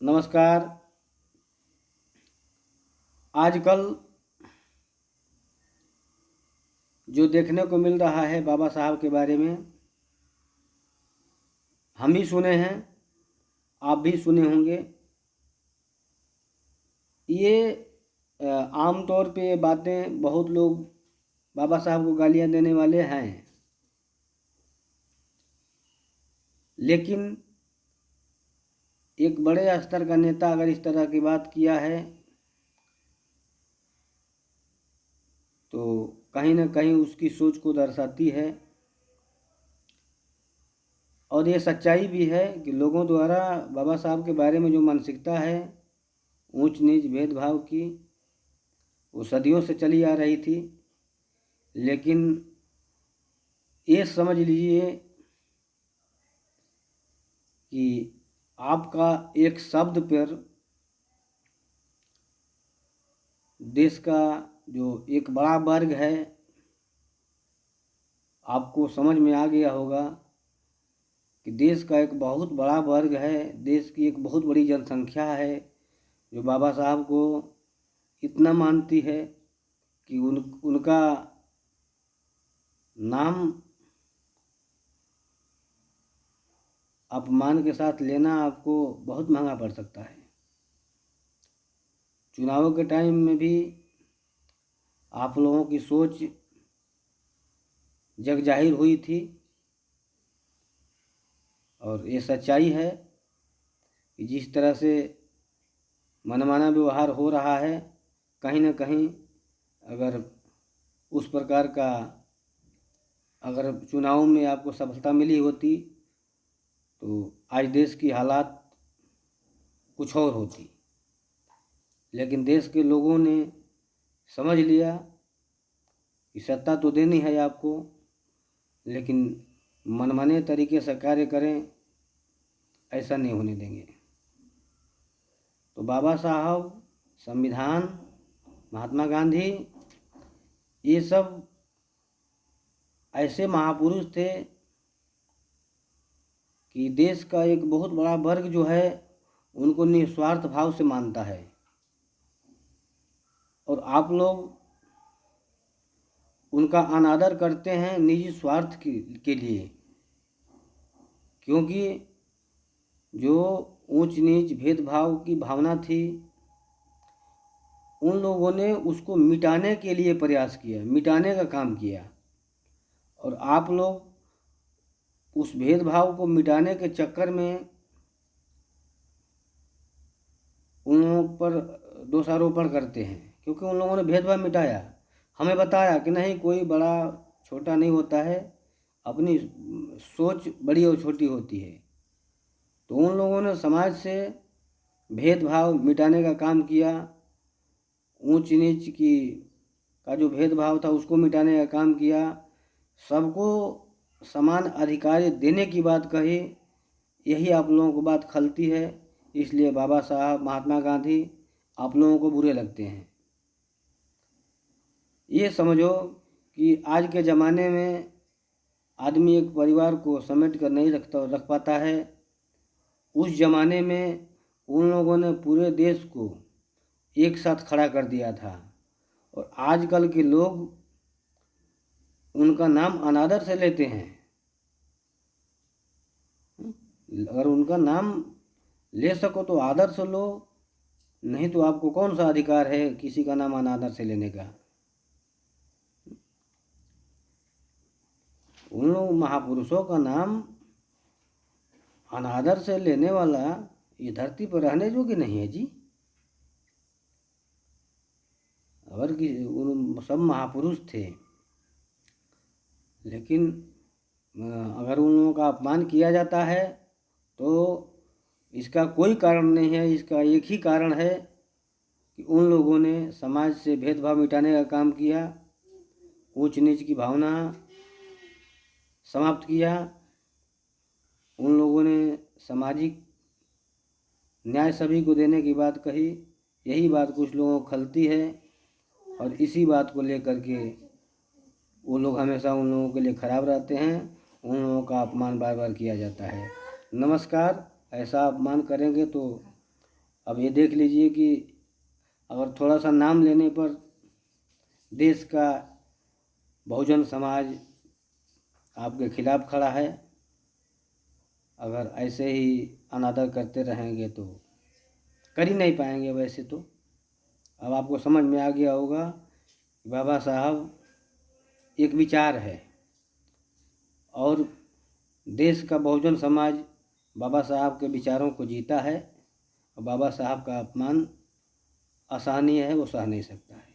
नमस्कार। आजकल जो देखने को मिल रहा है बाबा साहब के बारे में, हम भी सुने हैं, आप भी सुने होंगे। ये आम तौर पे ये बातें बहुत लोग बाबा साहब को गालियाँ देने वाले हैं, लेकिन एक बड़े स्तर का नेता अगर इस तरह की बात किया है तो कहीं ना कहीं उसकी सोच को दर्शाती है। और ये सच्चाई भी है कि लोगों द्वारा बाबा साहब के बारे में जो मानसिकता है ऊंच नीच भेदभाव की, वो सदियों से चली आ रही थी। लेकिन ये समझ लीजिए कि आपका एक शब्द पर देश का जो एक बड़ा वर्ग है, आपको समझ में आ गया होगा कि देश का एक बहुत बड़ा वर्ग है, देश की एक बहुत बड़ी जनसंख्या है जो बाबा साहब को इतना मानती है कि उनका नाम अपमान के साथ लेना आपको बहुत महंगा पड़ सकता है। चुनावों के टाइम में भी आप लोगों की सोच जग जाहिर हुई थी, और ये सच्चाई है कि जिस तरह से मनमाना व्यवहार हो रहा है, कहीं ना कहीं अगर उस प्रकार का अगर चुनाव में आपको सफलता मिली होती तो आज देश की हालात कुछ और होती। लेकिन देश के लोगों ने समझ लिया कि सत्ता तो देनी है आपको, लेकिन मनमाने तरीके से कार्य करें, ऐसा नहीं होने देंगे। तो बाबा साहब, संविधान, महात्मा गांधी, ये सब ऐसे महापुरुष थे कि देश का एक बहुत बड़ा वर्ग जो है उनको निस्वार्थ भाव से मानता है। और आप लोग उनका अनादर करते हैं निजी स्वार्थ के लिए, क्योंकि जो ऊंच नीच भेदभाव की भावना थी उन लोगों ने उसको मिटाने के लिए प्रयास किया, मिटाने का काम किया। और आप लोग उस भेदभाव को मिटाने के चक्कर में उन लोगों पर दोषारोपण करते हैं, क्योंकि उन लोगों ने भेदभाव मिटाया, हमें बताया कि नहीं कोई बड़ा छोटा नहीं होता है, अपनी सोच बड़ी और छोटी होती है। तो उन लोगों ने समाज से भेदभाव मिटाने का काम किया, ऊंच नीच की का जो भेदभाव था उसको मिटाने का काम किया, सबको समान अधिकार देने की बात कही। यही आप लोगों को बात खलती है, इसलिए बाबा साहब, महात्मा गांधी आप लोगों को बुरे लगते हैं। ये समझो कि आज के ज़माने में आदमी एक परिवार को समेट कर नहीं रख पाता है। उस ज़माने में उन लोगों ने पूरे देश को एक साथ खड़ा कर दिया था, और आजकल के लोग उनका नाम अनादर से लेते हैं। अगर उनका नाम ले सको तो आदर से लो, नहीं तो आपको कौन सा अधिकार है किसी का नाम अनादर से लेने का। उन लोग महापुरुषों का नाम अनादर से लेने वाला ये धरती पर रहने योग्य नहीं है जी। अगर कि उन सब महापुरुष थे, लेकिन अगर उन लोगों का अपमान किया जाता है तो इसका कोई कारण नहीं है, इसका एक ही कारण है कि उन लोगों ने समाज से भेदभाव मिटाने का काम किया, ऊंच नीच की भावना समाप्त किया। उन लोगों ने सामाजिक न्याय सभी को देने की बात कही। यही बात कुछ लोगों को खलती है, और इसी बात को लेकर के वो लोग हमेशा उन लोगों के लिए खराब रहते हैं, उन लोगों का अपमान बार बार किया जाता है। नमस्कार। ऐसा अपमान करेंगे तो अब ये देख लीजिए कि अगर थोड़ा सा नाम लेने पर देश का बहुजन समाज आपके खिलाफ खड़ा है। अगर ऐसे ही अनादर करते रहेंगे तो कर ही नहीं पाएंगे। वैसे तो अब आपको समझ में आ गया होगा कि बाबा साहब एक विचार है और देश का बहुजन समाज बाबा साहब के विचारों को जीता है और बाबा साहब का अपमान असहनीय है, वो सह नहीं सकता है।